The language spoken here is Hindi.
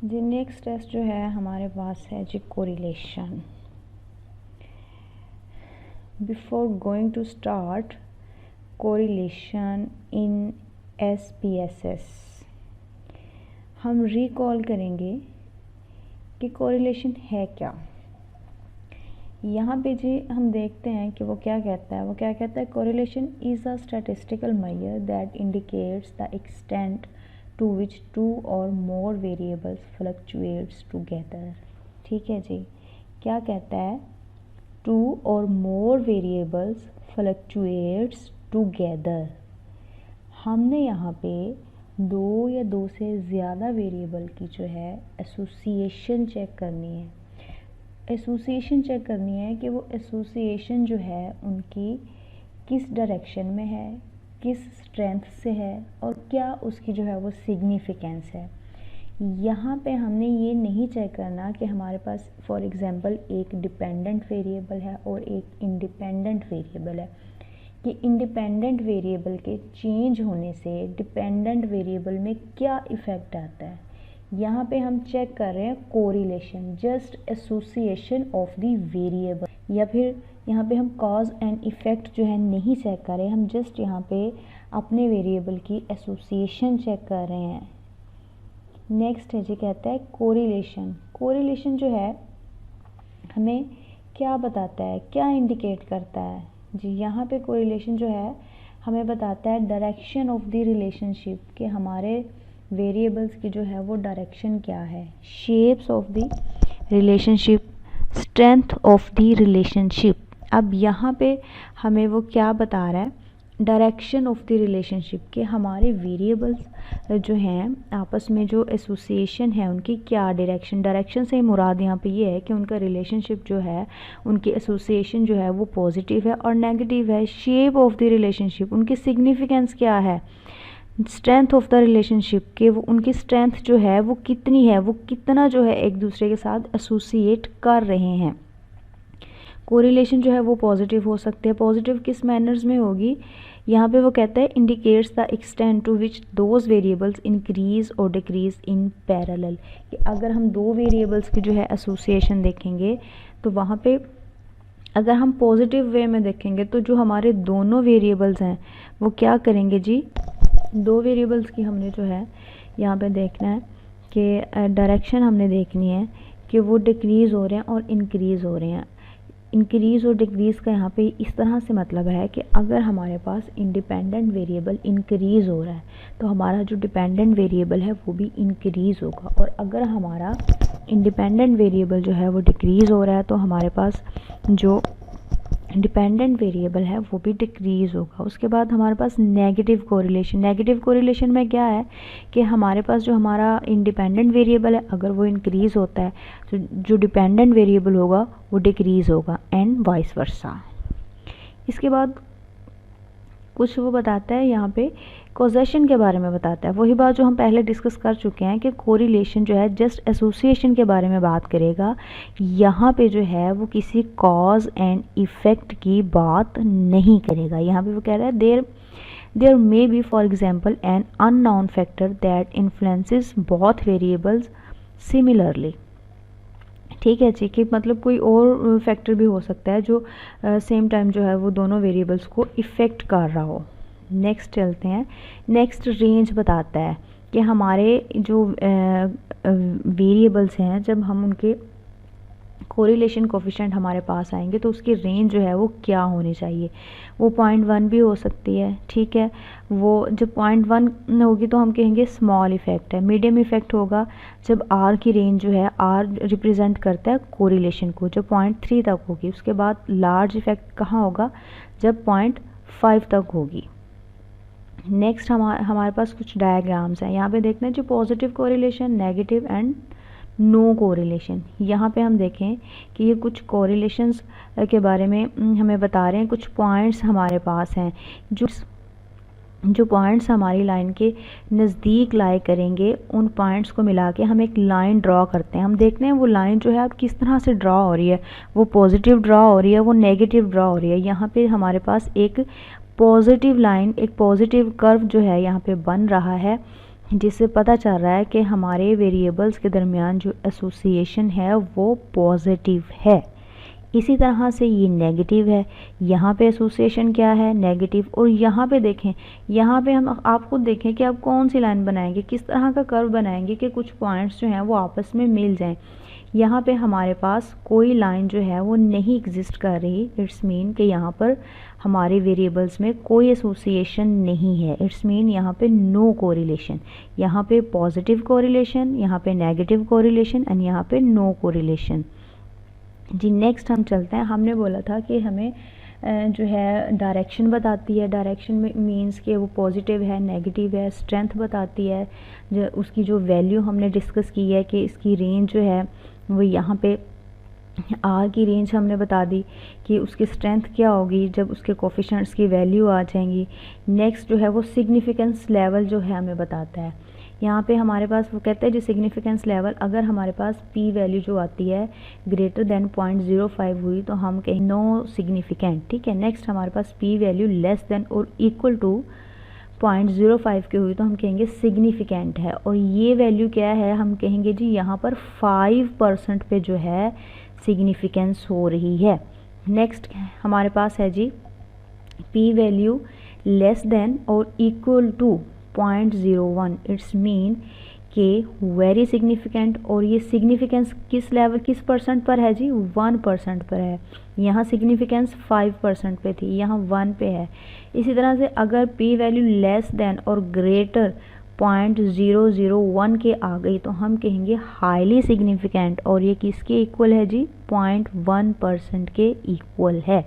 जी नेक्स्ट टेस्ट जो है हमारे पास है जी correlation. Before going to start correlation in SPSS हम रिकॉल करेंगे कि कोरिलेशन है क्या। यहाँ पे जी हम देखते हैं कि वो क्या कहता है। वो क्या कहता है, correlation is a statistical measure that indicates the extent to which two or more variables fluctuates together. ठीक है जी, क्या कहता है, to or more variables fluctuates together. हमने यहाँ पे दो या दो से ज़्यादा वेरिएबल की जो है एसोसिएशन चेक करनी है। एसोसिएशन चेक करनी है कि वो एसोसिएशन जो है उनकी किस डायरेक्शन में है, किस स्ट्रेंथ से है और क्या उसकी जो है वो सिग्निफिकेंस है। यहाँ पे हमने ये नहीं चेक करना कि हमारे पास फॉर एग्जांपल एक डिपेंडेंट वेरिएबल है और एक इंडिपेंडेंट वेरिएबल है, कि इंडिपेंडेंट वेरिएबल के चेंज होने से डिपेंडेंट वेरिएबल में क्या इफ़ेक्ट आता है। यहाँ पे हम चेक कर रहे हैं correlation, just association of the variable, या फिर यहाँ पे हम कॉज एंड इफ़ेक्ट जो है नहीं चेक कर रहे, हम जस्ट यहाँ पे अपने वेरिएबल की एसोसिएशन चेक कर रहे हैं। नेक्स्ट है जी, कहता है कोरिलेशन। कोरिलेशन जो है हमें क्या बताता है, क्या इंडिकेट करता है जी। यहाँ पे कोरिलेशन जो है हमें बताता है डायरेक्शन ऑफ द रिलेशनशिप, कि हमारे वेरिएबल्स की जो है वो डायरेक्शन क्या है, shapes of the relationship, strength of the relationship. अब यहाँ पे हमें वो क्या बता रहा है, डायरेक्शन ऑफ द रिलेशनशिप, के हमारे वेरिएबल्स जो हैं आपस में जो एसोसिएशन है उनकी क्या डायरेक्शन। डायरेक्शन से मुराद यहाँ पे ये है कि उनका रिलेशनशिप जो है, उनकी एसोसिएशन जो है वो पॉजिटिव है और नेगेटिव है। शेप ऑफ द रिलेशनशिप, उनकी सिग्निफिकेंस क्या है। स्ट्रेंथ ऑफ द रिलेशनशिप, के वो उनकी स्ट्रेंथ जो है वो कितनी है, वो कितना जो है एक दूसरे के साथ एसोसिएट कर रहे हैं। कोरिलेशन जो है वो पॉजिटिव हो सकते हैं। पॉजिटिव किस मैनर्स में होगी, यहाँ पे वो कहता है indicates the extent to which those variables increase or decrease in parallel, कि अगर हम दो वेरिएबल्स की जो है एसोसिएशन देखेंगे तो वहाँ पे अगर हम पॉजिटिव वे में देखेंगे तो जो हमारे दोनों वेरिएबल्स हैं वो क्या करेंगे जी, दो वेरिएबल्स की हमने जो है यहाँ पे देखना है कि डायरेक्शन हमने देखनी है कि वो डिक्रीज़ हो रहे हैं और इंक्रीज़ हो रहे हैं। इंक्रीज़ और डिक्रीज़ का यहाँ पे इस तरह से मतलब है कि अगर हमारे पास इंडिपेंडेंट वेरिएबल इंक्रीज़ हो रहा है तो हमारा जो डिपेंडेंट वेरिएबल है वो भी इंक्रीज़ होगा, और अगर हमारा इंडिपेंडेंट वेरिएबल जो है वो डिक्रीज़ हो रहा है तो हमारे पास जो डिपेंडेंट वेरिएबल है वो भी डिक्रीज़ होगा। उसके बाद हमारे पास नेगेटिव कोरिलेशन। नेगेटिव कोरिलेशन में क्या है कि हमारे पास जो हमारा इंडिपेंडेंट वेरिएबल है अगर वो इंक्रीज़ होता है तो जो डिपेंडेंट वेरिएबल होगा वो डिक्रीज़ होगा, एंड वाइस वर्सा। इसके बाद कुछ वो बताता है यहाँ पे कॉजेशन के बारे में बताता है। वही बात जो हम पहले डिस्कस कर चुके हैं कि कोरिलेशन जो है जस्ट एसोसिएशन के बारे में बात करेगा। यहाँ पे जो है वो किसी कॉज एंड इफ़ेक्ट की बात नहीं करेगा। यहाँ पे वो कह रहा है there may be for example an unknown factor that influences both variables similarly. ठीक है जी, कि मतलब कोई और फैक्टर भी हो सकता है जो सेम टाइम जो है वो दोनों वेरिएबल्स को इफ़ेक्ट कर रहा हो। नेक्स्ट चलते हैं। नेक्स्ट रेंज बताता है कि हमारे जो वेरिएबल्स हैं जब हम उनके कोरिलेशन कोफिशिएंट हमारे पास आएंगे तो उसकी रेंज जो है वो क्या होनी चाहिए। वो 0.1 भी हो सकती है, ठीक है। वो जब 0.1 होगी तो हम कहेंगे स्मॉल इफ़ेक्ट है। मीडियम इफ़ेक्ट होगा जब आर की रेंज जो है, आर रिप्रेजेंट करता है कोरिलेशन को, जब 0.3 तक होगी। उसके बाद लार्ज इफ़ेक्ट कहाँ होगा, जब 0.5 तक होगी। नेक्स्ट हमारे पास कुछ डायग्राम्स हैं। यहाँ पे देखना है जो positive correlation, negative and no correlation. यहाँ पे हम देखें कि ये कुछ कोरिलेशंस के बारे में हमें बता रहे हैं। कुछ पॉइंट्स हमारे पास हैं, जो पॉइंट्स हमारी लाइन के नज़दीक लाई करेंगे, उन पॉइंट्स को मिला के हम एक लाइन ड्रॉ करते हैं। हम देखते हैं वो लाइन जो है अब किस तरह से ड्रॉ हो रही है, वो पॉजिटिव ड्रॉ हो रही है, वो नेगेटिव ड्रॉ हो रही है। यहाँ पे हमारे पास एक पॉजिटिव लाइन, एक पॉजिटिव कर्व जो है यहाँ पे बन रहा है, जिससे पता चल रहा है कि हमारे वेरिएबल्स के दरमियान जो एसोसिएशन है वो पॉजिटिव है। इसी तरह से ये नेगेटिव है, यहाँ पे एसोसिएशन क्या है, नेगेटिव। और यहाँ पे देखें, यहाँ पे हम आप खुद देखें कि आप कौन सी लाइन बनाएंगे, किस तरह का कर्व बनाएंगे कि कुछ पॉइंट्स जो हैं वो आपस में मिल जाएं। यहाँ पे हमारे पास कोई लाइन जो है वो नहीं एग्जिस्ट कर रही। इट्स मीन कि यहाँ पर हमारे वेरिएबल्स में कोई एसोसिएशन नहीं है। इट्स मीन यहाँ पे नो कोरिलेशन, यहाँ पे पॉजिटिव कोरिलेशन, यहाँ पे नेगेटिव कोरिलेशन एंड यहाँ पे नो कोरिलेशन। जी नेक्स्ट हम चलते हैं। हमने बोला था कि हमें जो है डायरेक्शन बताती है। डायरेक्शन में मींस कि वो पॉजिटिव है, नेगेटिव है। स्ट्रेंथ बताती है, जो उसकी जो वैल्यू हमने डिस्कस की है कि इसकी रेंज जो है वो यहाँ पे आर की रेंज हमने बता दी कि उसकी स्ट्रेंथ क्या होगी जब उसके कोफिशिएंट्स की वैल्यू आ जाएंगी। नेक्स्ट जो है वो सिग्निफिकेंस लेवल जो है हमें बताता है। यहाँ पे हमारे पास वो कहते हैं जो सिग्निफिकेंस लेवल, अगर हमारे पास पी वैल्यू जो आती है ग्रेटर देन 0.05 हुई तो हम कहें नो सिग्निफिकेंट, ठीक है। नेक्स्ट हमारे पास पी वैल्यू लेस देन और इक्वल टू 0.05 की हुई तो हम कहेंगे सिग्निफिकेंट है। और ये वैल्यू क्या है, हम कहेंगे जी यहाँ पर 5% पे जो है सिग्निफिकेंस हो रही है। नेक्स्ट हमारे पास है G P value less than और इक्वल टू 0.01, इट्स मीन कि वेरी सिग्निफिकेंट। और ये सिग्निफिकेंस किस लेवल, किस परसेंट पर है जी, 1% पर है। यहाँ सिग्निफिकेंस 5% पे थी, यहाँ 1 पे है। इसी तरह से अगर पी वैल्यू लेस देन और ग्रेटर 0.001 के आ गई तो हम कहेंगे हाईली सिग्निफिकेंट। और ये किसके इक्वल है जी, 0.1% के इक्वल है।